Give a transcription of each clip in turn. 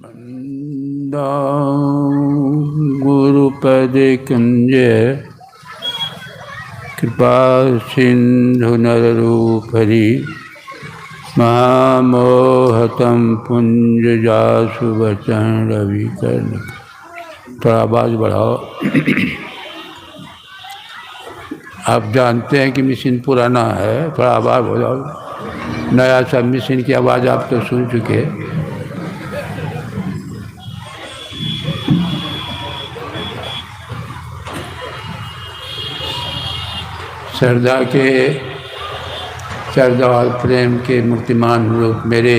वंदे गुरुपद कुंज कृपा सिंधु नररूपरि महामोहतम पुंज जासु वचन रवि कर्ण। थोड़ा आवाज़ बढ़ाओ। आप जानते हैं कि मशीन पुराना है, थोड़ा आवाज़ हो जाओ। नया सब मशीन की आवाज़ आप तो सुन चुके। श्रद्धा के श्रद्धा और प्रेम के मूर्तिमान रूप मेरे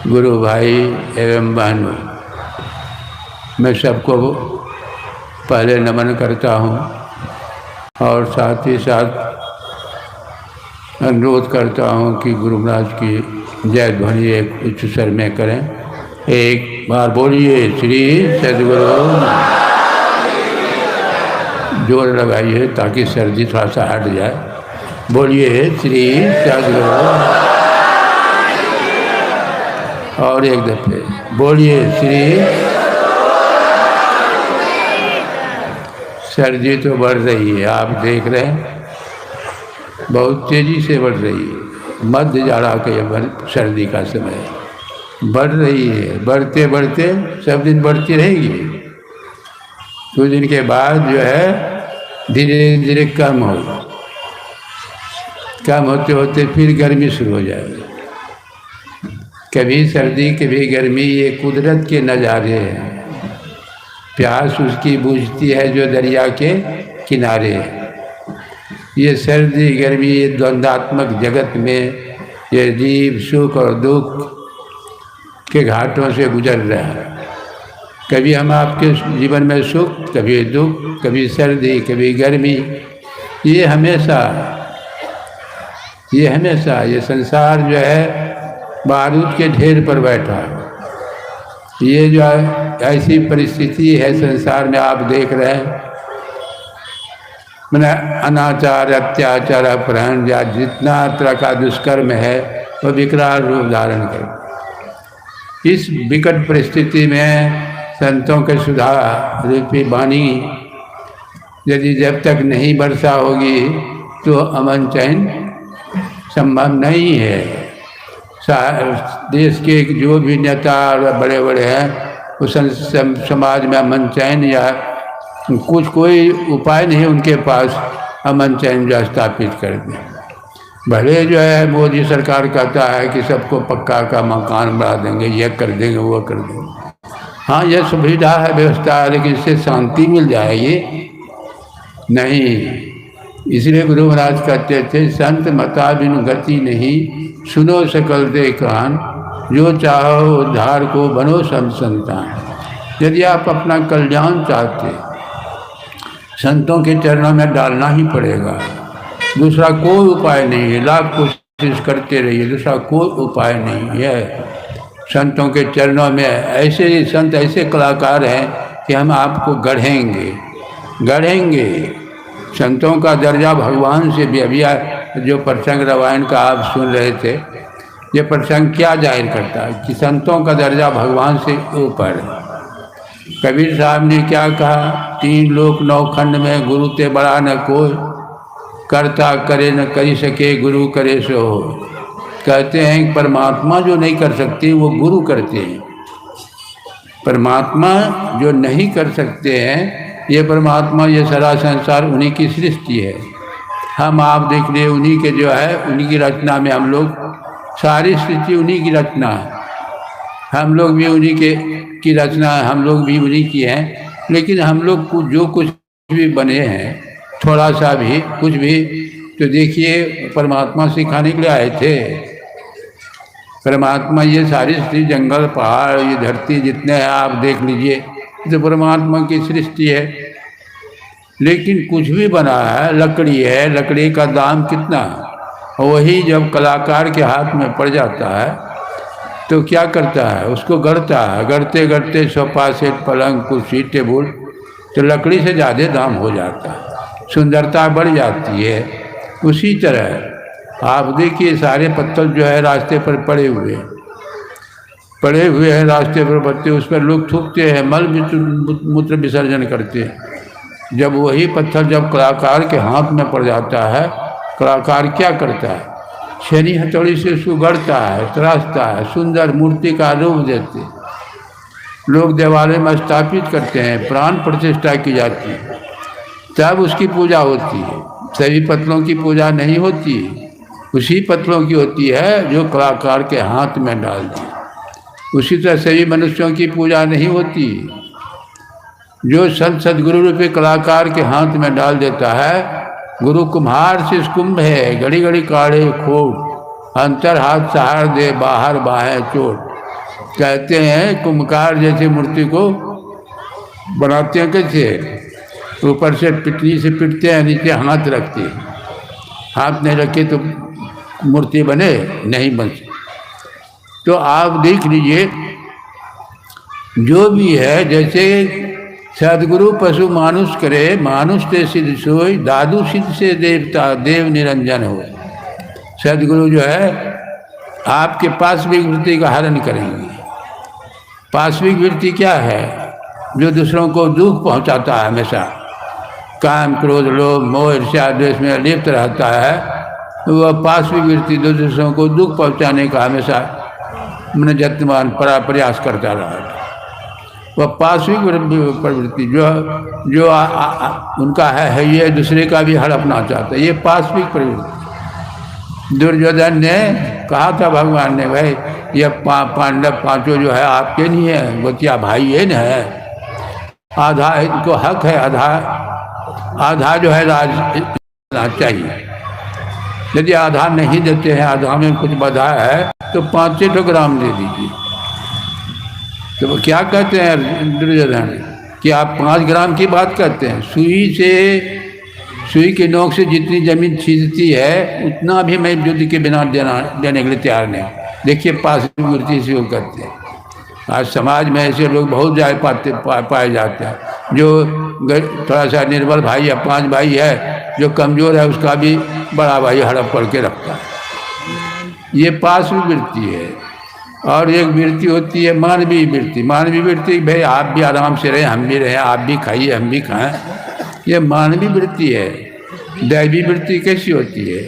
गुरु भाई एवं बहनों, मैं सबको पहले नमन करता हूँ और साथ ही साथ अनुरोध करता हूँ कि गुरु महाराज की जय ध्वनि एक उच्च स्वर में करें। एक बार बोलिए श्री सद्गुरु। जोर लगाइए ताकि सर्दी थोड़ा सा हट जाए। बोलिए श्री सद्गुरु। और एक दफे बोलिए श्री। सर्दी तो बढ़ रही है, आप देख रहे हैं, बहुत तेज़ी से बढ़ रही है। मध्य जाड़ा के सर्दी का समय बढ़ रही है, बढ़ते बढ़ते सब दिन बढ़ती रहेगी। कुछ दिन के बाद जो है धीरे धीरे कम होते होते फिर गर्मी शुरू हो जाएगी। कभी सर्दी कभी गर्मी, ये कुदरत के नज़ारे हैं। प्यास उसकी बुझती है जो दरिया के किनारे है। ये सर्दी गर्मी, ये द्वंद्वात्मक जगत में ये जीव सुख और दुख के घाटों से गुजर रहा है। कभी हम आपके जीवन में सुख, कभी दुख, कभी सर्दी, कभी गर्मी। ये हमेशा ये संसार जो है बारूद के ढेर पर बैठा है। ये जो ऐसी परिस्थिति है संसार में, आप देख रहे हैं, मैंने अनाचार, अत्याचार, अपहरण या जितना तरह का दुष्कर्म है वह विकराल रूप धारण कर। इस विकट परिस्थिति में संतों के सुधार रूपी वाणी यदि जब तक नहीं वर्षा होगी तो अमन चैन संभव नहीं है। देश के जो भी नेता बड़े बड़े हैं उस समाज में अमन चैन या कोई उपाय नहीं उनके पास अमन चैन जो स्थापित कर दें। भले जो है मोदी सरकार कहता है कि सबको पक्का का मकान बना देंगे, यह कर देंगे, वो कर देंगे। हाँ, यह सुविधा है, व्यवस्था है, लेकिन इससे शांति मिल जाएगी नहीं। इसलिए गुरु महाराज कहते थे, संत मता बिनु गति नहीं, सुनो सकल दे कान, जो चाहो उद्धार को बनो संत संतान। यदि आप अपना कल्याण चाहते, संतों के चरणों में डालना ही पड़ेगा। दूसरा कोई उपाय नहीं है। लाख कोशिश करते रहिए, दूसरा कोई उपाय नहीं है। संतों के चरणों में ऐसे संत, ऐसे कलाकार हैं कि हम आपको गढ़ेंगे। संतों का दर्जा भगवान से भी। अभी जो प्रसंग रामायण का आप सुन रहे थे, ये प्रसंग क्या जाहिर करता है कि संतों का दर्जा भगवान से ऊपर है। कबीर साहब ने क्या कहा, 3 लोक 9 खंड में गुरु ते बड़ा न कोई, करता करे न करी सके, गुरु करे सो हो। कहते हैं परमात्मा जो नहीं कर सकते वो गुरु करते हैं। परमात्मा जो नहीं कर सकते हैं, ये परमात्मा, ये सारा संसार उन्हीं की सृष्टि है। हम आप देख लिए उन्हीं के जो है, उन्हीं की रचना में हम लोग, सारी सृष्टि उन्हीं की रचना है। हम लोग भी उन्हीं की रचना है, हम लोग भी उन्हीं की हैं। लेकिन हम लोग को जो कुछ भी बने हैं, थोड़ा सा भी कुछ भी, तो देखिए परमात्मा सिखाने के लिए आए थे। परमात्मा, ये सारी सृष्टि, जंगल, पहाड़, ये धरती जितने हैं आप देख लीजिए, तो परमात्मा की सृष्टि है। लेकिन कुछ भी बना है, लकड़ी है, लकड़ी का दाम कितना, वही जब कलाकार के हाथ में पड़ जाता है तो क्या करता है, उसको गढ़ता है। गढ़ते गढ़ते सोफा सेट, पलंग, कुर्सी, टेबल, तो लकड़ी से ज़्यादा दाम हो जाता है, सुंदरता बढ़ जाती है। उसी तरह आप देखिए सारे पत्थर जो है रास्ते पर पड़े हुए, पड़े हुए हैं रास्ते पर पत्ते, उस पर लोग थूकते हैं, मल मूत्र विसर्जन करते हैं। जब वही पत्थर जब कलाकार के हाथ में पड़ जाता है, कलाकार क्या करता है? छेनी हथौड़ी से उसको गढ़ता है, तराशता है, सुंदर मूर्ति का रूप देते, लोग देवालय में स्थापित करते हैं, प्राण प्रतिष्ठा की जाती है, तब उसकी पूजा होती है। सभी पत्थरों की पूजा नहीं होती, उसी पत्थरों की होती है जो कलाकार के हाथ में डाल दी। उसी तरह सभी मनुष्यों की पूजा नहीं होती, जो संत सदगुरु रूपी कलाकार के हाथ में डाल देता है। गुरु कुम्हार से कुंभ है, घड़ी घड़ी काढ़े खोट, अंतर हाथ सहार दे, बाहर बाहें चोट। कहते हैं कुम्भकार जैसे मूर्ति को बनाते हैं कैसे? ऊपर से पिटनी से पिटते हैं, नीचे हाथ रखते हैं, हाथ नहीं रखे तो मूर्ति बने नहीं बन सकती। तो आप देख लीजिए, जो भी है, जैसे सदगुरु पशु मानुष करे, मानुष ते सिद्ध सोई, दादू सिद्ध से देवता देव निरंजन हो। सदगुरु जो है आपके पाश्विक वृत्ति का हरण करेंगे। पाश्विक वृत्ति क्या है? जो दूसरों को दुख पहुंचाता है, हमेशा काम क्रोध लोभ मोह ईर्ष्या द्वेष में लिप्त रहता है, वह पाश्विक वृत्ति दूसरों को दुख पहुंचाने का हमेशा मन जत्मान प्रयास करता रहा। वह पाश्विक प्रवृत्ति जो उनका है ये दूसरे का भी हड़पना चाहता है, ये पाश्विक प्रवृत्ति। दुर्योधन ने कहा था भगवान ने, भाई ये पांडव पांचों जो है आपके नहीं है, गोतिया भाई है न, आधा इनको हक है, आधा जो है राज चाहिए। यदि आधा नहीं देते हैं, आधा में कुछ बधा है तो 5 ग्राम दे दीजिए। तो वो क्या कहते हैं दुर्योधन कि आप 5 ग्राम की बात करते हैं? सुई के नोक से जितनी जमीन छींचती है उतना भी मैं युद्ध के बिना देने के लिए तैयार नहीं। देखिए पाश्विक वृत्ति से वो करते हैं। आज समाज में ऐसे लोग बहुत ज़्यादा पाए जाते हैं, जो थोड़ा सा निर्बल भाई या 5 भाई है, जो कमज़ोर है उसका भी बड़ा भाई हड़प करके रखता है। ये पाश्विक वृत्ति है। और एक वृत्ति होती है मानवीय वृत्ति। मानवीय वृत्ति, भाई आप भी आराम से रहें, हम भी रहें, आप भी खाइए हम भी खाएं, ये मानवीय वृत्ति है। दैवी वृत्ति कैसी होती है?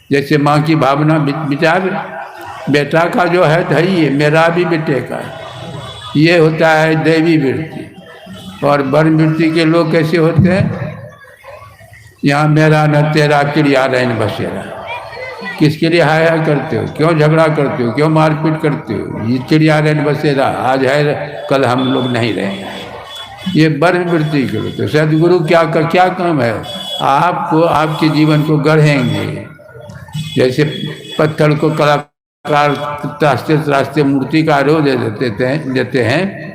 जैसे माँ की भावना विचार, बेटा का जो है धैर्य, मेरा भी बेटे का, ये होता है दैवी वृत्ति। और वर्ण वृत्ति के लोग कैसे होते हैं? यहाँ मेरा न तेरा क्रिया रहन बसेरा। किसके लिए हाया करते हो? क्यों झगड़ा करते हो? क्यों मारपीट करते हो? ये चिड़िया रहन बसेरा, आज है कल हम लोग नहीं रहेंगे, ये वर्ण वृत्ति के लोग। तो सदगुरु क्या काम है? आपको आपके जीवन को गढ़ेंगे। जैसे पत्थर को कलाकार रास्ते मूर्ति का रूप देते हैं,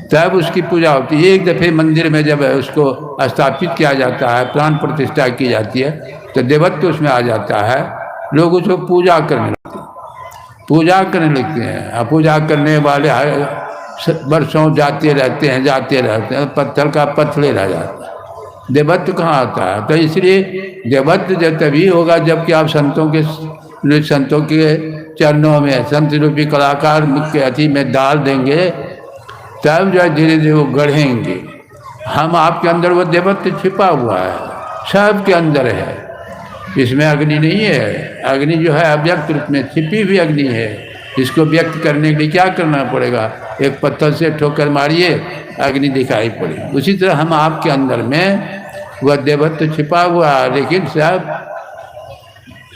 तब उसकी पूजा होती है। एक दफ़े मंदिर में जब उसको स्थापित किया जाता है, प्राण प्रतिष्ठा की जाती है, तो देवत्व उसमें आ जाता है। लोग उसको पूजा करने लगते हैं। पूजा करने वाले वर्षों जाते रहते हैं, पत्थर का पत्थर रह जाता है, देवत्व कहाँ आता है? तो इसलिए देवत्व जब तभी होगा जबकि आप संतों के चरणों में, संत रूपी कलाकार के अति में डाल देंगे, तब जो धीरे धीरे वो गढ़ेंगे। हम आपके अंदर वो देवत्व छिपा हुआ है, सबके अंदर है, इसमें अग्नि नहीं है। अग्नि जो है अव्यक्त रूप में छिपी हुई अग्नि है। इसको व्यक्त करने के लिए क्या करना पड़ेगा? एक पत्थर से ठोकर मारिए, अग्नि दिखाई पड़ेगी। उसी तरह हम आपके अंदर में वह देवत्व छिपा हुआ है, लेकिन सब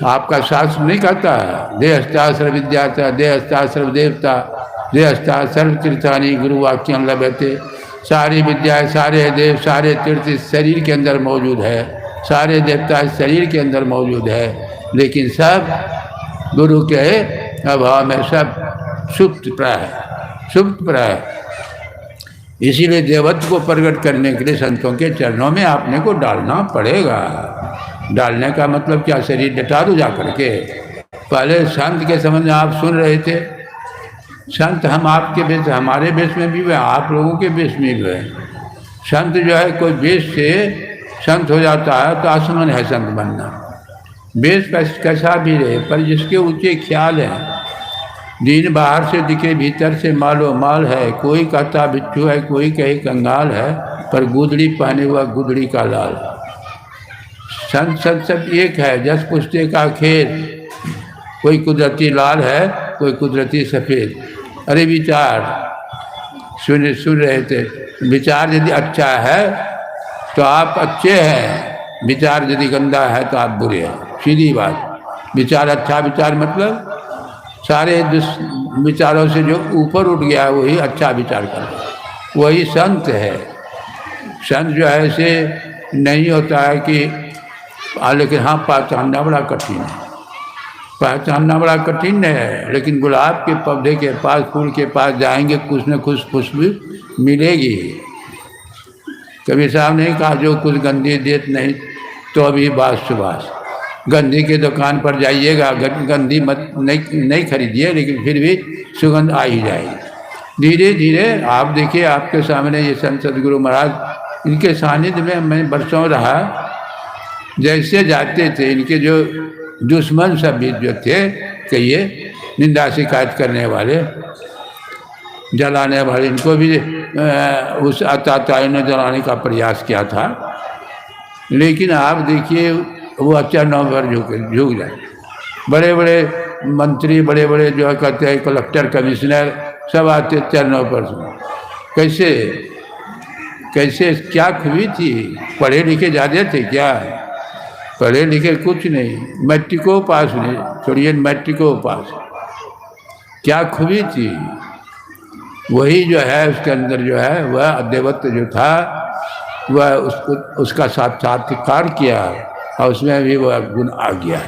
आपका शास्त्र नहीं कहता है देहस्था सर्व विद्याता, देहस्था सर्व देवता, देहस्था सर्व तीर्थानि गुरु वाक्यं लभते। सारी विद्याएँ, सारे देव, सारे तीर्थ शरीर के अंदर मौजूद है, सारे देवता शरीर के अंदर मौजूद है, लेकिन सब गुरु के अभाव में सब सुप्त प्राय। इसीलिए देवत्व को प्रकट करने के लिए संतों के चरणों में आपने को डालना पड़ेगा। डालने का मतलब क्या? शरीर डटा दो जा करके। पहले संत के संबंध में आप सुन रहे थे, संत हम आपके बेस, हमारे बेस में भी हुए, आप लोगों के बेस में भी हुए। संत जो है कोई बेस से संत हो जाता है तो आसमान है संत बनना। बेस कैसा भी रहे, पर जिसके ऊंचे ख्याल हैं, दीन बाहर से दिखे भीतर से मालो माल है, कोई कहता बिच्छू है कोई कहे कंगाल है, पर गुदड़ी पहने हुआ गुदड़ी का लाल। संत संत सब एक है, जस पुष्टे का खेल, कोई कुदरती लाल है कोई कुदरती सफ़ेद। अरे विचार सुन रहे थे, विचार यदि अच्छा है तो आप अच्छे हैं, विचार यदि गंदा है तो आप बुरे हैं, सीधी बात। विचार अच्छा विचार मतलब सारे विचारों से जो ऊपर उठ गया है वही अच्छा विचार कर, वही संत है। संत जो है ऐसे नहीं होता है कि लेकिन हाँ पहचानना बड़ा कठिन है, पहचानना बड़ा कठिन है। लेकिन गुलाब के पौधे के पास फूल के पास जाएंगे कुछ न कुछ खुशबू मिलेगी। कबीर साहब ने कहा जो कुछ गंदी देत नहीं तो अभी बास सुबास। गंदी के दुकान पर जाइएगा, गंदी मत नहीं खरीदिए, लेकिन फिर भी सुगंध आ ही जाएगी। धीरे धीरे आप देखिए आपके सामने ये संत सदगुरु महाराज, इनके सानिध्य में मैं बरसों रहा। जैसे जाते थे इनके जो दुश्मन सब भी जो थे, कहिए निंदा शिकायत करने वाले, जलाने वाले, इनको भी उस अताताई ने जलाने का प्रयास किया था। लेकिन आप देखिए वो चरणों पर झुक जाए। बड़े बड़े मंत्री, बड़े बड़े जो कहते हैं कलेक्टर कमिश्नर, सब आते चरणों पर। कैसे कैसे क्या खूबी थी? पढ़े लिखे ज़्यादा थे क्या? पढ़े लिखे कुछ नहीं, मैट्रिको पास नहीं, छोड़िए मैट्रिको पास। क्या खूबी थी? वही जो है उसके अंदर जो है वह देवत्व जो था वह उसको उसका साक्षात्कार किया और उसमें भी वह गुण आ गया,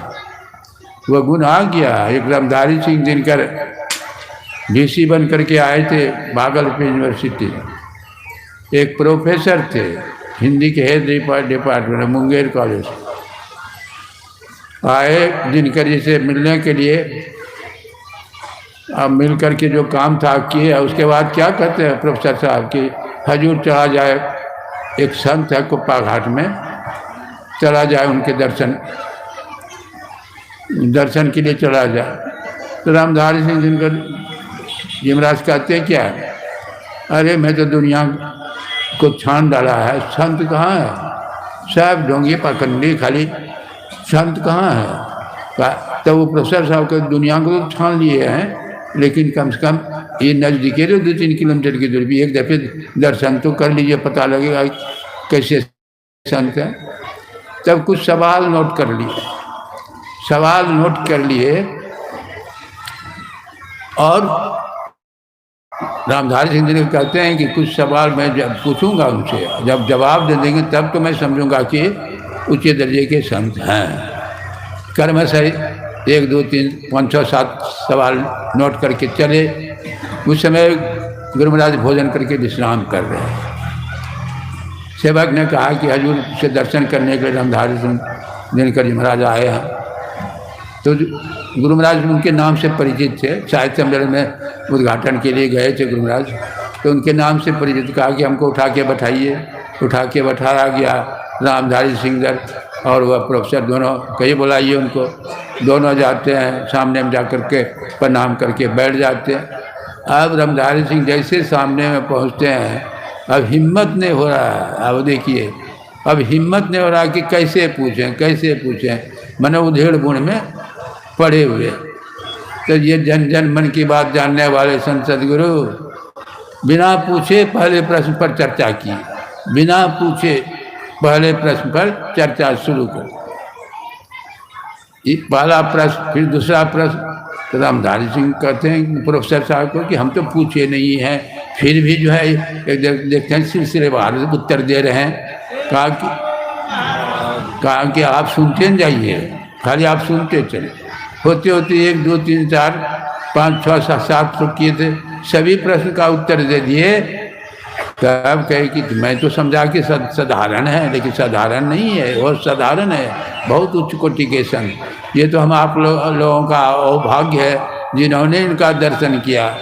वह गुण आ गया। एक रामधारी सिंह दिनकर डीसी बन करके आए थे भागलपुर यूनिवर्सिटी। एक प्रोफेसर थे हिंदी के हेड डिपार्टमेंट मुंगेर कॉलेज, आए दिनकर जी से मिलने के लिए। अब मिल कर के जो काम था किए, उसके बाद क्या कहते हैं प्रोफेसर साहब कि हजूर चला जाए, एक संत है कुप्पा घाट में, चला जाए उनके दर्शन के लिए चला जाए। तो रामधारी सिंह दिनकर यमराज कहते हैं क्या? अरे मैं तो दुनिया को छान डाला है, संत कहाँ है? सब ढोंगी पकड़नी, खाली संत कहाँ है? तो वो प्रोफेसर साहब के दुनिया को तो छान लिए हैं, लेकिन कम से कम ये नज़दीकी है 2-3 किलोमीटर की दूरी, एक दफ़े दर्शन तो कर लीजिए, पता लगेगा कैसे संत है। तब कुछ सवाल नोट कर लिए और रामधारी सिंह जी कहते हैं कि कुछ सवाल मैं जब पूछूंगा उनसे, जब जवाब दे देंगे तब तो मैं समझूंगा कि ऊँचे दर्जे के संत हैं। कर्म से 1, 2, 3, 5, 6, 7 सवाल नोट करके चले। उस समय गुरु महाराज भोजन करके विश्राम कर रहे हैं। सेवक ने कहा कि हजूर से दर्शन करने के लिए रामधारी सिंह दिनकर जी महाराज आए हैं। तो गुरु महाराज उनके नाम से परिचित थे, साहित्य सम्मेलन में उद्घाटन के लिए गए थे गुरु महाराज, तो उनके नाम से परिचित। कहा कि हमको उठा के बैठाइए। उठा के बैठाया गया। रामधारी सिंह और वह प्रोफेसर दोनों, कहीं बुलाइए उनको। दोनों जाते हैं, सामने में जा कर के प्रणाम करके बैठ जाते हैं। अब रामधारी सिंह जैसे सामने में पहुंचते हैं, अब हिम्मत नहीं हो रहा है। अब देखिए अब हिम्मत नहीं हो रहा कि कैसे पूछें, मने उधेड़ बुन में पड़े हुए। तो ये जन जन मन की बात जानने वाले संत सदगुरु बिना पूछे पहले प्रश्न पर चर्चा की, बिना पूछे पहले प्रश्न पर चर्चा शुरू कर। पहला प्रश्न, फिर दूसरा प्रश्न। तो रामधारी सिंह कहते हैं प्रोफेसर साहब को कि हम तो पूछे नहीं हैं, फिर भी जो है देखते हैं सिलसिलेवार उत्तर दे रहे हैं। कहा कि आप सुनते न जाइए, खाली आप सुनते चले। होते होते 1, 2, 3, 4, 5, 6, 7 तो किए थे, सभी प्रश्न का उत्तर दे दिए। तब कहे कि मैं तो समझा कि साधारण है, लेकिन साधारण नहीं है, वो साधारण है, बहुत उच्च कोटि के संत। ये तो हम आप लोगों का सौभाग्य है जिन्होंने इनका दर्शन किया।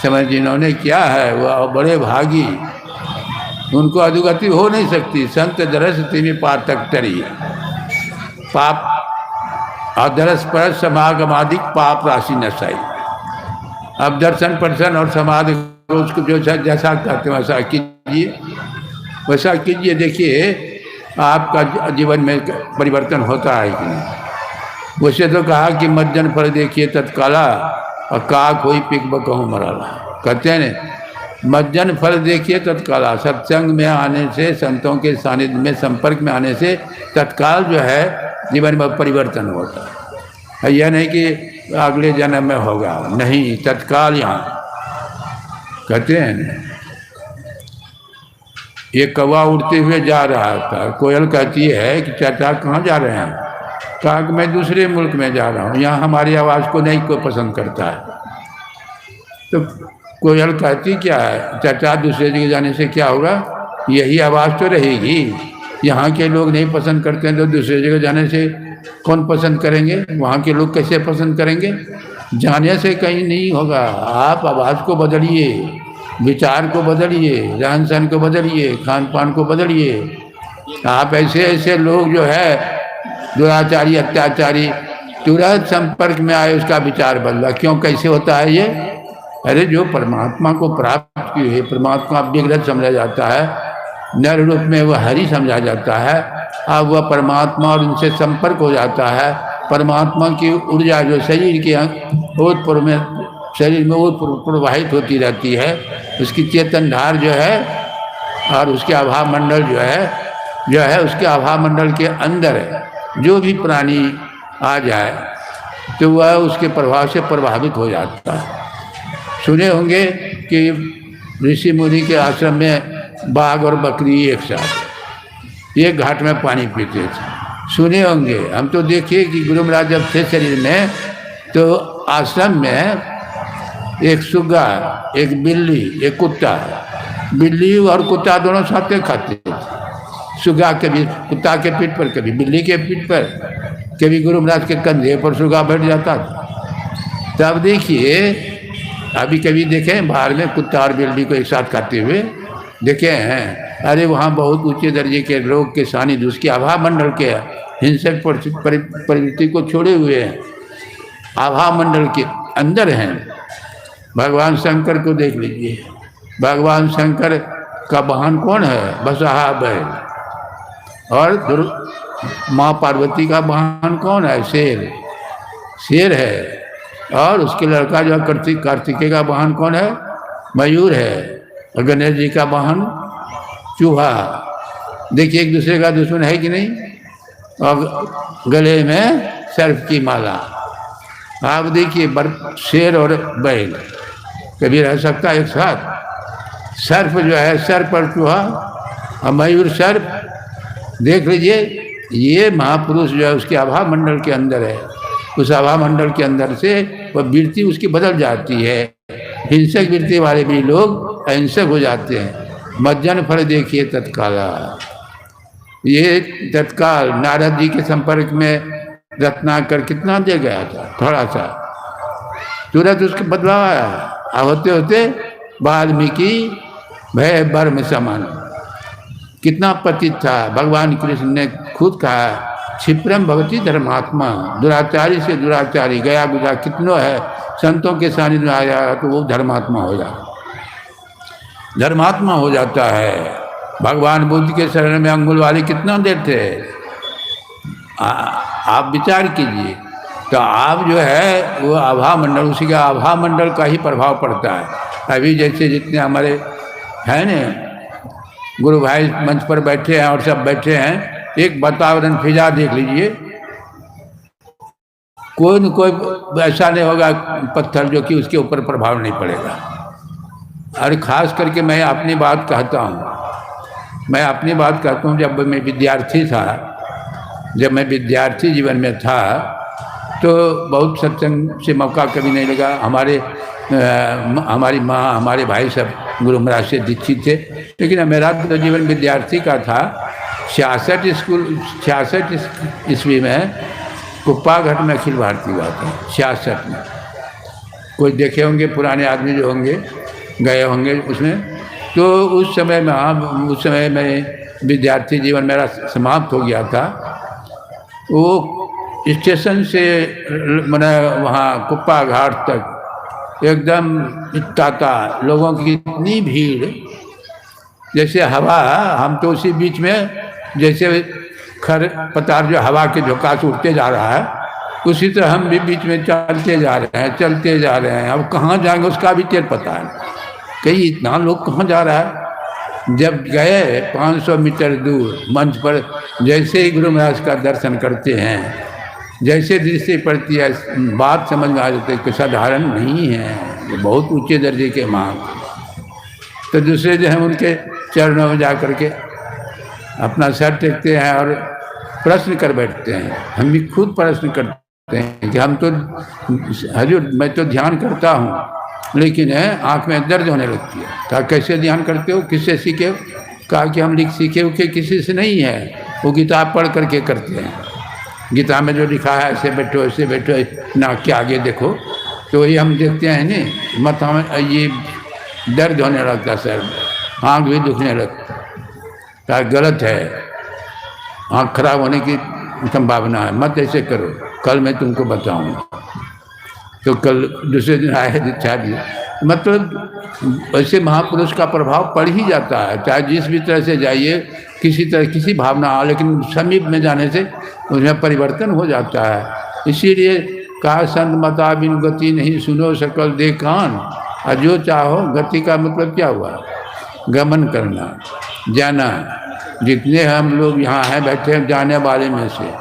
समझ जिन्होंने किया है वह बड़े भागी, उनको अधोगति हो नहीं सकती। संत दरस तिनि पातक टरी, पाप अदरस पर समागमादिक पाप राशि नसाई। अब दर्शन प्रदर्शन और समाधि उसको जो जैसा कहते हैं वैसा कीजिए, वैसा कीजिए। देखिए आपका जीवन में परिवर्तन होता है कि नहीं। वैसे तो कहा कि मज्जन फल देखिए तत्काला और काक होई पिक बकहूँ मराला, कहते हैं ना मज्जन फल देखिए तत्काला। सत्संग में आने से, संतों के सानिध्य में संपर्क में आने से तत्काल जो है जीवन में परिवर्तन होता है। यह नहीं कि अगले जन्म में होगा, नहीं, तत्काल यहाँ कहते हैं ना। ये कौवा उड़ते हुए जा रहा था, कोयल कहती है कि चाचा कहाँ जा रहे हैं? कहा कि मैं दूसरे मुल्क में जा रहा हूँ, यहाँ हमारी आवाज़ को नहीं कोई पसंद करता है। तो कोयल कहती क्या है, चाचा दूसरे जगह जाने से क्या होगा? यही आवाज़ तो रहेगी। यहाँ के लोग नहीं पसंद करते हैं तो दूसरे जगह जाने से कौन पसंद करेंगे? वहाँ के लोग कैसे पसंद करेंगे? जाने से कहीं नहीं होगा। आप आवाज़ को बदलिए, विचार को बदलिए, रहन सहन को बदलिए, खान पान को बदलिए। आप ऐसे ऐसे लोग जो है दुराचारी, अत्याचारी, तुरंत संपर्क में आए उसका विचार बदला। क्यों, कैसे होता है ये? अरे जो परमात्मा को प्राप्त किए हुए, परमात्मा विग्रह समझा जाता है, नर रूप में वह हरि समझा जाता है। अब वह परमात्मा और उनसे संपर्क हो जाता है। परमात्मा की ऊर्जा जो शरीर के ओतप्रोत में, शरीर में ओतप्रोत प्रवाहित होती रहती है, उसकी चेतन धार जो है और उसके आभा मंडल जो है उसके आभा मंडल के अंदर जो भी प्राणी आ जाए तो वह उसके प्रभाव से प्रभावित हो जाता है। सुने होंगे कि ऋषि मुनि के आश्रम में बाघ और बकरी एक साथ एक घाट में पानी पीते थे। सुने होंगे, हम तो देखिए कि गुरु महाराज जब थे शरीर में तो आश्रम में एक सुग्गा, एक बिल्ली, एक कुत्ता, बिल्ली और कुत्ता दोनों साथ खाते थे। सुग्गा कभी कुत्ता के पीठ पर, कभी बिल्ली के पीठ पर, कभी गुरु महाराज के कंधे पर सुग्गा बैठ जाता था। तब देखिए अभी कभी देखें बाहर में कुत्ता और बिल्ली को एक साथ खाते हुए देखे हैं? अरे वहाँ बहुत ऊंचे दर्जे के लोग के सानिध्य, उसके आभा मंडल के हिंसक प्रवृत्ति को छोड़े हुए हैं, आभा मंडल के अंदर हैं। भगवान शंकर को देख लीजिए, भगवान शंकर का वाहन कौन है? बसहा बैल। और माँ पार्वती का वाहन कौन है? शेर, शेर है। और उसके लड़का जो कार्तिकेय का वाहन कौन है? मयूर है। और गणेश जी का वाहन चूहा। देखिए एक दूसरे का दुश्मन है कि नहीं? और गले में सर्प की माला। आप देखिए शेर और बैल कभी रह सकता है एक साथ? सर्प जो है, सर्प और चूहा और मयूर सर्प, देख लीजिए। ये महापुरुष जो है उसके आभा मंडल के अंदर है। उस आभा मंडल के अंदर से वह वृत्ति उसकी बदल जाती है। हिंसक वृत्ति वाले भी लोग अहिंसक हो जाते हैं। मज्जन फल देखिए तत्काला। ये तत्काल नारद जी के संपर्क में रत्नाकर कितना दे गया था? थोड़ा सा, तुरंत उसका बदलाव आया। होते होते वाल्मीकि भय बर्म समान, कितना पतित था। भगवान कृष्ण ने खुद कहा क्षिप्रम भगवती धर्मात्मा, दुराचारी से दुराचारी गया गुजरा कितनों है, संतों के सानिध्य में आया तो वो धर्मात्मा हो जाता, धर्मात्मा हो जाता है। भगवान बुद्ध के शरण में अंगुल वाले कितना देर थे? आप विचार कीजिए। तो आप जो है वो आभा मंडल, उसी का आभा मंडल का ही प्रभाव पड़ता है। अभी जैसे जितने हमारे हैं न गुरु भाई मंच पर बैठे हैं और सब बैठे हैं, एक वातावरण फिजा देख लीजिए, कोई न कोई ऐसा नहीं होगा पत्थर जो कि उसके ऊपर प्रभाव नहीं पड़ेगा। और ख़ास करके मैं अपनी बात कहता हूँ, जब मैं विद्यार्थी था, जब मैं विद्यार्थी जीवन में था तो बहुत सत्संग से मौका कभी नहीं लगा। हमारी माँ, हमारे भाई सब गुरु महाराज से दीक्षित थे, लेकिन मेरा तो जीवन विद्यार्थी का था। 66 ईस्वी में कुप्पा घाट में अखिल भारतीय हुआ था। 66 में कोई देखे होंगे, पुराने आदमी जो होंगे गए होंगे उसमें। तो उस समय में विद्यार्थी जीवन मेरा समाप्त हो गया था। वो स्टेशन से मैंने वहाँ कुप्पा घाट तक एकदम ताता, लोगों की इतनी भीड़, जैसे हवा, हम तो उसी बीच में जैसे खर पतार जो हवा के झोंका से उड़ते जा रहा है, उसी तरह हम भी बीच में चलते जा रहे हैं, चलते जा रहे हैं। अब कहाँ जाएंगे उसका भी तेल पता है, कहीं इतना लोग कहाँ जा रहा है। जब गए 500 मीटर दूर मंच पर, जैसे ही गुरु महाराज का दर्शन करते हैं, जैसे दृष्टि पड़ती है, बात समझ में आ जाती है कि साधारण नहीं है, ये बहुत ऊंचे दर्जे के महान। तो दूसरे जो हैं उनके चरणों में जा कर के अपना सर टेकते हैं और प्रश्न कर बैठते हैं। हम भी खुद प्रश्न करते हैं कि हम तो हजूर, मैं तो ध्यान करता हूँ, लेकिन आँख में दर्द होने लगती है। कहा कैसे ध्यान करते हो, किससे सीखे हो? कहा कि हम सीखे उखे किसी से नहीं है, वो किताब पढ़ करके करते हैं। गीता में जो लिखा है ऐसे बैठो, ऐसे बैठो, नाक के आगे देखो, तो वही हम देखते हैं नहीं, माथा में ये दर्द होने लगता, सर, आँख भी दुखने लगता। कहा गलत है, आँख खराब होने की संभावना है, मत ऐसे करो, कल मैं तुमको बताऊंगा। तो कल दूसरे दिन आए दीक्षा दिए। मतलब ऐसे महापुरुष का प्रभाव पड़ ही जाता है, चाहे जिस भी तरह से जाइए, किसी तरह किसी भावना आ, लेकिन समीप में जाने से उसमें परिवर्तन हो जाता है। इसीलिए कहा संत मता बिन गति नहीं, सुनो सकल दे कान। और जो चाहो, गति का मतलब क्या हुआ, गमन करना, जाना। जितने हम लोग यहाँ हैं बैठे हैं, जाने वाले में से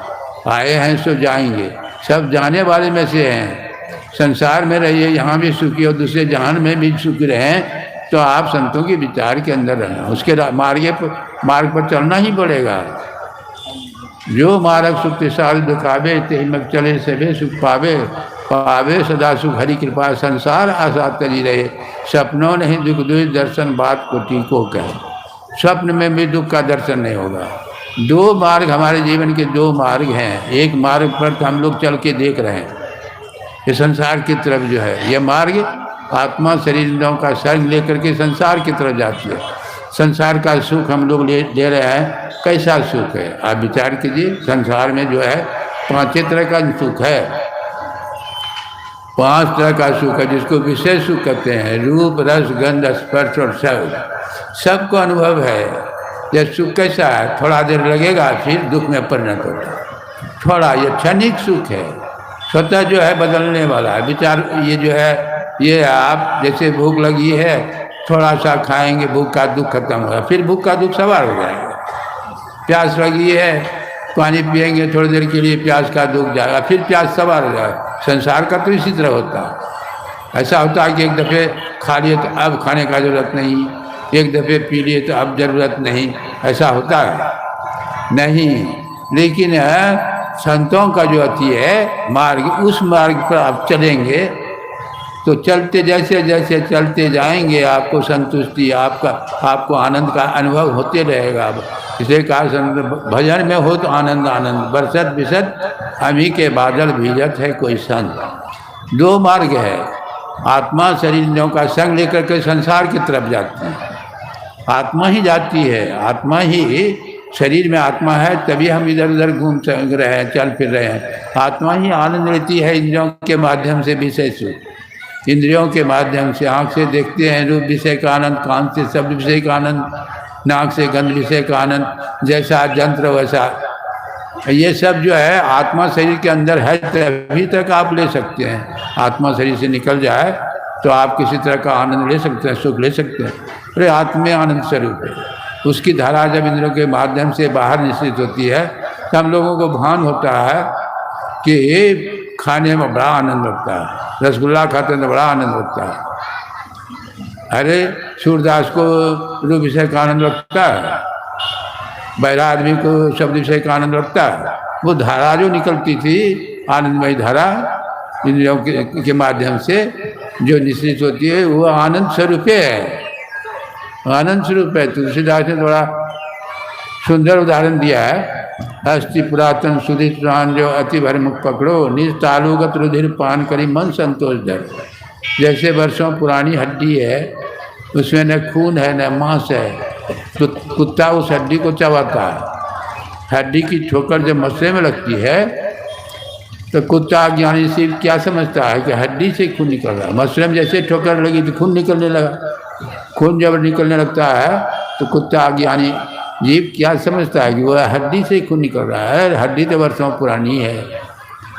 आए हैं, सो जाएंगे, सब जाने वाले में से हैं। संसार में रहिए, यहाँ भी सुखी और दूसरे जहान में भी सुखी रहें, तो आप संतों के विचार के अंदर रहना, उसके मार्ग पर चलना ही पड़ेगा। जो मार्ग सुख साल दुखावे, तेमक चले सभे सुख पावे, पावे सदा सुख हरि कृपा, संसार आशा तरी रहे, सपनों नहीं दुख दुख दर्शन बात कोटि को कहे। स्वप्न में भी दुख का दर्शन नहीं होगा। दो मार्ग हमारे जीवन के, दो मार्ग हैं। एक मार्ग पर हम लोग चल के देख रहे हैं, ये संसार की तरफ जो है, ये मार्ग आत्मा शरीर इंद्रियों का संग लेकर के संसार की तरफ जाती है। संसार का सुख हम लोग ले रहे हैं, कैसा सुख है आप विचार कीजिए। संसार में जो है 5 तरह का सुख है, 5 तरह का सुख है, जिसको विशेष सुख कहते हैं। रूप रस गंध स्पर्श और शब्द, सबको अनुभव है। यह सुख कैसा है, थोड़ा देर लगेगा फिर दुख में परिणत होता है। थोड़ा ये क्षणिक सुख है, स्वतः जो है बदलने वाला है। विचार ये जो है, ये आप जैसे भूख लगी है, थोड़ा सा खाएंगे, भूख का दुख खत्म होगा, फिर भूख का दुख सवार हो जाएगा। प्यास लगी है, पानी पिएंगे, थोड़ी देर के लिए प्यास का दुख जाएगा, फिर प्यास सवार हो जाएगा। संसार का तो इसी तरह होता है। ऐसा होता है कि एक दफ़े खा लिए तो अब खाने का ज़रूरत नहीं, एक दफ़े पी लिए तो अब ज़रूरत नहीं, ऐसा होता है नहीं। लेकिन संतों का जो अति है मार्ग, उस मार्ग पर आप चलेंगे तो चलते जैसे जैसे चलते जाएंगे, आपको संतुष्टि, आपको आनंद का अनुभव होते रहेगा। इसे कहा भजन में हो तो आनंद आनंद, बरसत बिसत हमी के बादल भीजत है कोई संत। 2 मार्ग है, आत्मा शरीर इंद्रियों का संग लेकर के संसार की तरफ जाती है। आत्मा ही जाती है, आत्मा ही, शरीर में आत्मा है तभी हम इधर उधर घूम रहे हैं, चल फिर रहे हैं। आत्मा ही आनंद लेती है इंद्रियों के माध्यम से, विषय सुख इंद्रियों के माध्यम से। आँख से देखते हैं रूप विषय का आनंद, कान से शब्द विषय का आनंद, नाक से गंध विषय का आनंद। जैसा यंत्र वैसा ये सब जो है आत्मा शरीर के अंदर है, तभी तक आप ले सकते हैं। आत्मा शरीर से निकल जाए तो आप किसी तरह का आनंद ले सकते हैं, सुख ले सकते हैं। अरे आत्मा आनंद स्वरूप है, उसकी धारा जब इंद्रियों के माध्यम से बाहर निश्चित होती है तो हम लोगों को भान होता है कि खाने में बड़ा आनंद लगता है, रसगुल्ला खाते हैं तो बड़ा आनंद लगता है। अरे सूरदास को रूप विषय का आनंद लगता है, बहरा आदमी को शब्द विषय का आनंद लगता है। वो धारा जो निकलती थी आनंदमयी धारा इंद्रियों के माध्यम से जो निश्चित होती है, वो आनंद स्वरूप है, आनंद स्वरूप है। तुलसीदास ने थोड़ा सुंदर उदाहरण दिया है। अस्थि पुरातन सुधित प्राण जो अति भर मुख पकड़ो, निज तालुगत रुधिर पान करी मन संतोष धर। जैसे वर्षों पुरानी हड्डी है, उसमें न खून है न मांस है, तो कुत्ता उस हड्डी को चबाता है। हड्डी की ठोकर जब मसले में लगती है तो कुत्ता ज्ञानी शिव क्या समझता है कि हड्डी से खून निकल रहा है। मशरूम जैसे ठोकर लगी तो खून निकलने लगा। खून जब निकलने लगता है तो कुत्ता ज्ञानी जीव क्या समझता है कि वह हड्डी से खून निकल रहा है। हड्डी तो वर्षों पुरानी है,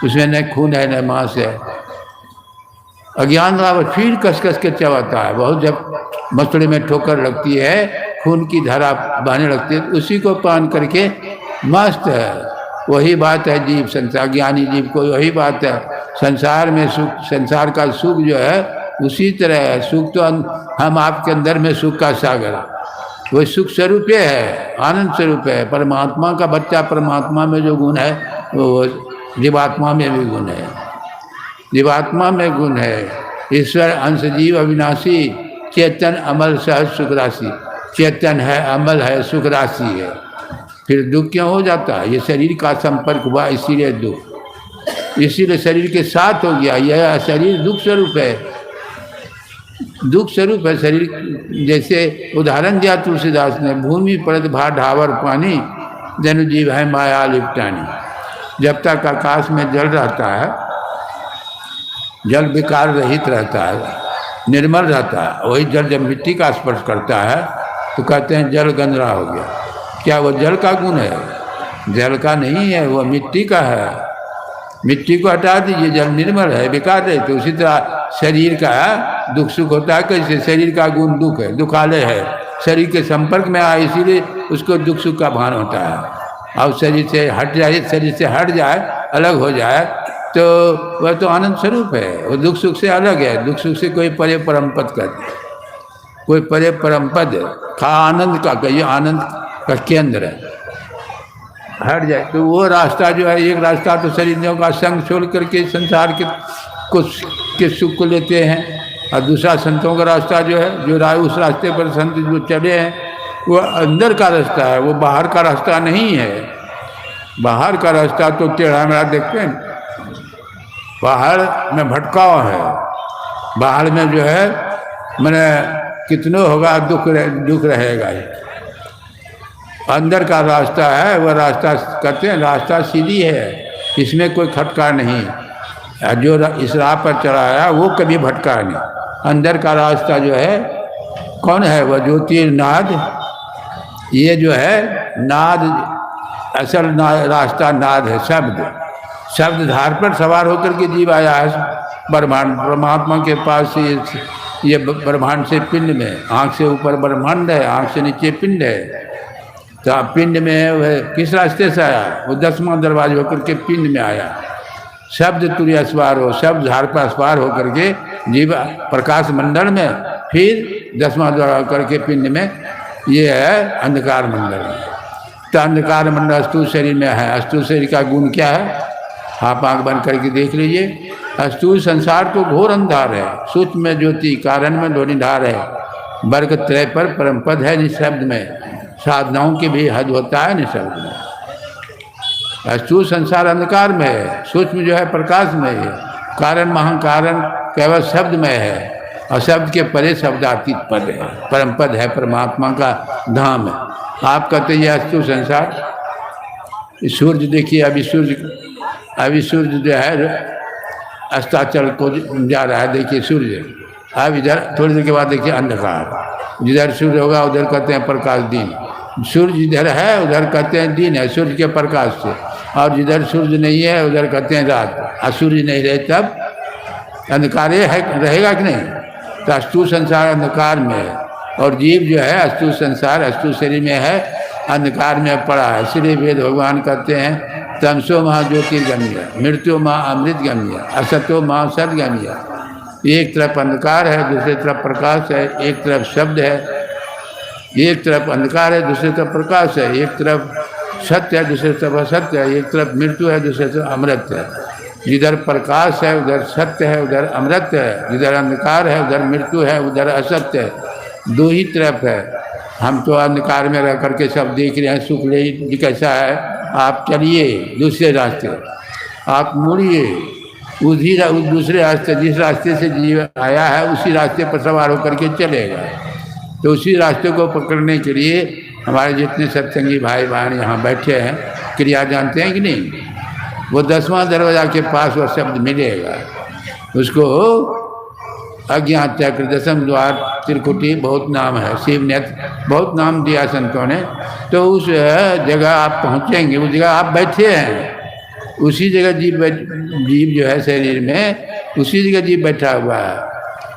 उसमें न खून है न मांस है। अज्ञान रावत फिर कस कस के चबाता है। बहुत जब मसले में ठोकर लगती है, खून की धारा बहने लगती है, उसी को पान करके मस्त है। वही बात है जीव, संसार ज्ञानी जीव को वही बात है। संसार में सुख, संसार का सुख जो है उसी तरह है। सुख तो हम आपके अंदर में सुख का सागर है, वही सुख स्वरूप है, आनंद स्वरूप है। परमात्मा का बच्चा, परमात्मा में जो गुण है वो जीवात्मा में भी गुण है। जीवात्मा में गुण है। ईश्वर अंश जीव अविनाशी, चेतन अमल सहज सुख राशि। चेतन है, अमल है, सुख राशि है। फिर दुख क्यों हो जाता है? ये शरीर का संपर्क हुआ इसीलिए दुख, इसीलिए शरीर के साथ हो गया। यह शरीर दुख स्वरूप है, दुख स्वरूप है शरीर। जैसे उदाहरण दिया तुलसीदास ने, भूमि परत भा ढावर पानी, जन जीव है माया लिपटानी। जब तक आकाश में जल रहता है, जल विकार रहित रहता है, निर्मल रहता है, वही जल जब मिट्टी का स्पर्श करता है तो कहते हैं जल गंदरा हो गया। क्या वो जल का गुण है? जल का नहीं है, वो मिट्टी का है। मिट्टी को हटा दीजिए, जल निर्मल है, विकार है। तो उसी तरह शरीर का दुख सुख होता है। कैसे? शरीर का गुण दुख है, दुखालय है। शरीर के संपर्क में आए इसीलिए उसको दुख सुख का भान होता है। और शरीर से हट जाए, शरीर से हट जाए, अलग हो जाए तो वह तो आनंद स्वरूप है। वो दुख सुख से अलग है। दुख सुख से कोई परे परमपद करते, कोई परे परमपद खा आनंद का, कहिए आनंद का केंद्र है। हट जाए तो वो रास्ता जो है, एक रास्ता तो शरीरों का संग छोड़ करके संसार के कुछ के सुख को लेते हैं, और दूसरा संतों का रास्ता जो है, जो उस रास्ते पर संत जो चले हैं वो अंदर का रास्ता है, वो बाहर का रास्ता नहीं है। बाहर का रास्ता तो टेढ़ा मेढ़ा देखते हैं, बाहर में भटकाव है। बाहर में जो है मैंने कितनों होगा दुख रहेगा ही। अंदर का रास्ता है, वह रास्ता कहते हैं रास्ता सीधी है, इसमें कोई खटका नहीं। जो इस राह पर चला आया वो कभी भटका नहीं। अंदर का रास्ता जो है कौन है? वह ज्योतिर्नाद। ये जो है नाद, असल रास्ता नाद है, शब्द। शब्द धार पर सवार होकर के जीव आया है ब्रह्मांड, परमात्मा के पास। ये ब्रह्मांड से पिंड में, आँख से ऊपर ब्रह्मांड है, आँख से नीचे पिंड है। तो पिंड में वह किस रास्ते से आया? वो 10वां दरवाजा होकर के पिंड में आया। शब्द तुर्य स्वार हो, शब्द धार पर स्वार होकर के जीव प्रकाश मंडल में, फिर 10वां दरवाजा होकर के पिंड में, ये है अंधकार मंडल में। तो अंधकार मंडल अस्तु शरीर में है। अस्तु शरीर का गुण क्या है? आप आँख बंद करके देख लीजिए। अस्तु संसार तो घोर अंधार है, सूक्ष्म में ज्योति, कारण में ध्वनिधार है। वर्ग त्रय पर परमपद है निशब्द में, साधनाओं की भी हद होता है निशब्द में। अस्तु संसार अंधकार में है, सूक्ष्म जो है प्रकाश में है, कारण महाकारण केवल शब्द में है, और शब्द के परे शब्दातीत पद है, परमपद है, परमात्मा का धाम है। आप कहते हैं अस्तु संसार। सूर्य देखिए, अभी सूर्य जो है अस्ताचल को जा रहा है, देखिए सूर्य। अब इधर थोड़ी देर के बाद देखिए अंधकार। जिधर सूर्य होगा उधर कहते हैं प्रकाश दिन। सूर्य जिधर है उधर कहते हैं दिन है, सूर्य के प्रकाश से। और जिधर सूर्य नहीं है उधर कहते हैं रात। और सूर्य नहीं रहे तब अंधकार है, रहेगा कि नहीं? तो अस्तु संसार अंधकार में है, और जीव जो है अस्तु संसार, अस्तु शरीर में है, अंधकार में पड़ा है। इसलिए वेद भगवान कहते हैं तमसो माँ ज्योतिर्गम्य, मृत्यु माँ अमृत गम्य, असतो माँ सदगम्य। एक तरफ अंधकार है, दूसरी तरफ प्रकाश है। एक तरफ शब्द है, एक तरफ अंधकार है, दूसरी तरफ प्रकाश है। एक तरफ सत्य है, दूसरी तरफ असत्य है। एक तरफ मृत्यु है, दूसरी तरफ अमृत है। जिधर प्रकाश है उधर सत्य है, उधर अमृत है। जिधर अंधकार है उधर मृत्यु है, उधर असत्य है। दो ही तरफ है। हम तो अंधकार में रह करके सब देख रहे हैं, सुख ले कैसा है। आप चलिए दूसरे रास्ते, आप मुड़िए उस दूसरे रास्ते, जिस रास्ते से जीव आया है उसी रास्ते पर सवार होकर के चलेगा। तो उसी रास्ते को पकड़ने के लिए हमारे जितने सत्संगी भाई बहन यहाँ बैठे हैं, क्रिया जानते हैं कि नहीं? वो 10वां दरवाजा के पास वो शब्द मिलेगा, उसको अज्ञात चक्र, दसम द्वार, त्रिकुटी, बहुत नाम है, शिव ने बहुत नाम दिया संतों ने। तो उस जगह आप पहुँचेंगे, उस जगह आप बैठे हैं, उसी जगह जीव जो है शरीर में, उसी जगह जीव बैठा हुआ है,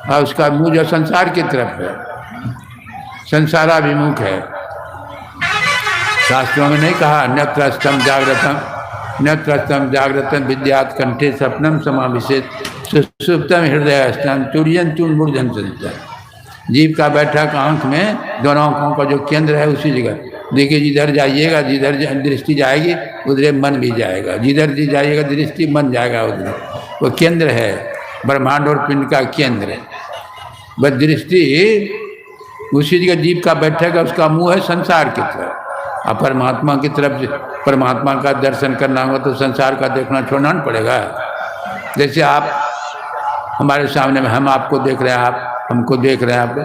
और उसका मुँह जो संसार की तरफ है, संसाराभिमुख है। शास्त्रों में नहीं कहा न त्रस्तम जागृतम, न त्रस्तम जागृतम विद्यात कंठे सपनम समाविशेत सुसुप्तम हृदय स्तम तुर्यन तुम मूर्धन संतम। जीव का बैठक आँख में, दोनों आँखों का जो केंद्र है उसी जगह। देखिए जिधर जाइएगा, जिधर दृष्टि जाएगी उधर मन भी जाएगा, जिधर जाइएगा दृष्टि मन जाएगा उधर। वो केंद्र है, ब्रह्मांड और पिंड का केंद्र है। बस दृष्टि उसी जगह जीव का बैठक है, उसका मुँह है संसार की तरफ। अब परमात्मा की तरफ, परमात्मा का दर्शन करना होगा तो संसार का देखना छोड़ना नहीं पड़ेगा। जैसे आप हमारे सामने में, हम आपको देख रहे हैं, आप हमको देख रहे हैं, आप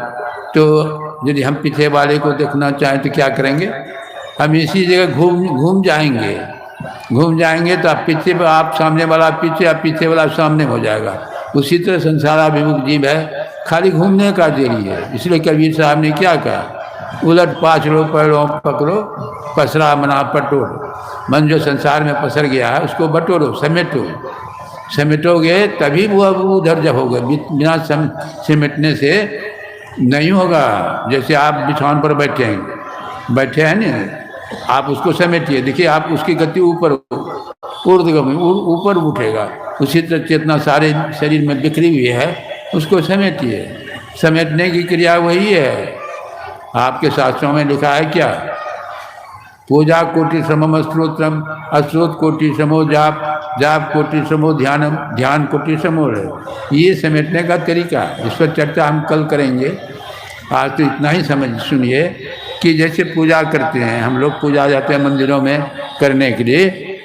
तो यदि हम पीछे वाले को देखना चाहें तो क्या करेंगे? हम इसी जगह घूम जाएंगे तो आप पीछे, आप सामने वाला पीछे, आप पीछे वाला सामने हो जाएगा। उसी तरह संसाराभिमुख जीव है, खाली घूमने का देरी है। इसलिए कबीर साहब ने क्या कहा, उलट पाछ लो पैरों पकड़ो, पसरा मना पटोरो। मन जो संसार में पसर गया है उसको बटोरो, समेटोगे तभी वो उधर जब होगा। बिना समेटने से नहीं होगा। जैसे आप बिछावन पर बैठे हैं ना, आप उसको समेटिए, देखिए आप उसकी गति ऊपर ऊर्ध्वगामी ऊपर उठेगा। उसी तरह चेतना सारे शरीर में बिखरी हुई है, उसको समेटिए। समेटने की क्रिया वही है। आपके शास्त्रों में लिखा है क्या, पूजा कोटि श्रमम स्त्रोत्रम, अस्त्रोत कोटि श्रमो जाप, जाप कोटि श्रमो ध्यानम, ध्यान कोटि श्रमो। ये समेटने का तरीका, इस पर चर्चा हम कल करेंगे। आज तो इतना ही समझ सुनिए कि जैसे पूजा करते हैं हम लोग, पूजा जाते हैं मंदिरों में करने के लिए,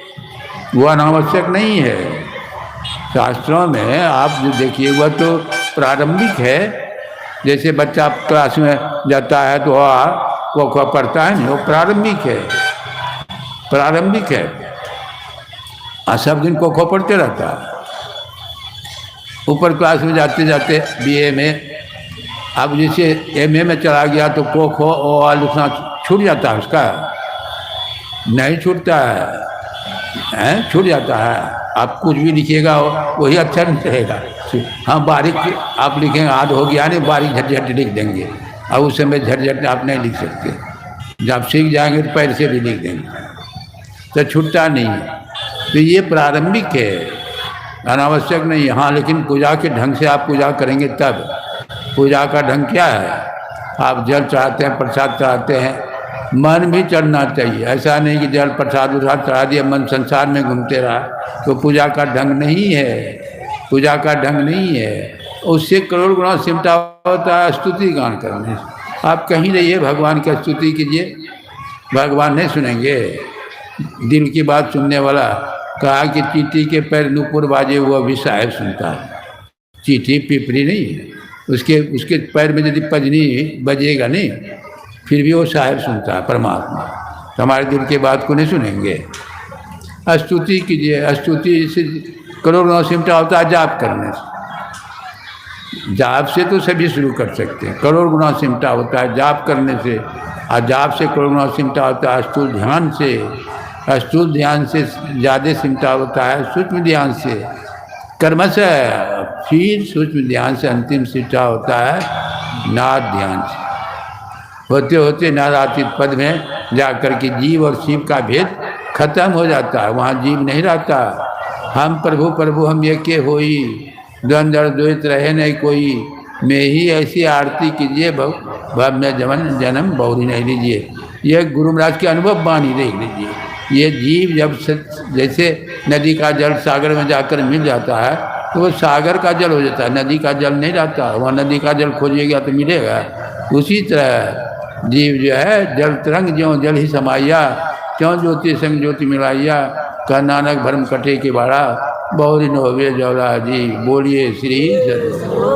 वो अनावश्यक नहीं है। शास्त्रों में आप जो देखिए वह तो प्रारंभिक है। जैसे बच्चा क्लास में जाता है तो वो पढ़ता है नहीं, वो प्रारंभिक है। और सब दिन को पढ़ते रहता है। ऊपर क्लास में जाते जाते BA में, अब जैसे MA में चला गया तो खो ओ लिखना छूट जाता है, उसका नहीं छूटता है, छूट जाता है। आप कुछ भी लिखिएगा वही अच्छा नहीं रहेगा। हाँ, बारीक आप लिखेंगे, आध हो गया नहीं, बारीक झट लिख देंगे। अब उस समय झट आप नहीं लिख सकते। जब सीख जाएंगे तो पैर से भी लिख देंगे, तो छूटता नहीं है। तो ये प्रारंभिक है, अनावश्यक नहीं है। हाँ, लेकिन पूजा के ढंग से आप पूजा करेंगे तब। पूजा का ढंग क्या है, आप जल चढ़ाते हैं, प्रसाद चढ़ाते हैं, मन भी चढ़ना चाहिए। ऐसा नहीं कि जल प्रसाद चढ़ा दिया, मन संसार में घूमते रहा, तो पूजा का ढंग नहीं है। पूजा का ढंग नहीं है। उससे करोड़ गुना सिमटा होता है स्तुति गान करने। आप कहीं रहिए, भगवान की स्तुति कीजिए, भगवान नहीं सुनेंगे। दिल की बात सुनने वाला, कहा कि चींटी के पैर नूपुर बाजे हुआ भी साहेब सुनता है। चींटी पिपरी नहीं, उसके पैर में यदि पजनी बजेगा नहीं, फिर भी वो साहेब सुनता है, परमात्मा। तो हमारे दिल की बात को नहीं सुनेंगे। स्तुति कीजिए। स्तुति से करोड़ गुना सिमटा होता है जाप करने से। जाप से तो सभी शुरू कर सकते हैं, करोड़ गुना सिमटा होता है जाप करने से। और जाप से करोड़ गुना सिमटा होता है स्थूल ध्यान से। स्थूल ध्यान से ज़्यादा सिमटा होता है सूक्ष्म ध्यान से, कर्म से। फिर सूक्ष्म ध्यान से अंतिम सिमटा होता है नाद ध्यान से। होते होते नादातीत पद में जाकर के जीव और शिव का भेद खत्म हो जाता है। वहाँ जीव नहीं रहता। हम प्रभु प्रभु हम एके होई, द्वंद्व द्वैत रहे नहीं कोई। मैं ही ऐसी आरती कीजिए भव में जन्म बहुरी नहीं लीजिए। यह गुरु महाराज के अनुभव वाणी देख लीजिए। ये जीव जब जैसे नदी का जल सागर में जाकर मिल जाता है तो वो सागर का जल हो जाता है, नदी का जल नहीं रहता। वहाँ नदी का जल खोजिएगा तो मिलेगा। उसी तरह जीव जो है जल तरंग ज्यों जल ही समाइया, क्यों ज्योति संग ज्योति मिलाइया। का नानक भरम कटे के बाड़ा, बहुरी नोवे जौला जी। बोलिए श्री सद्गुरु।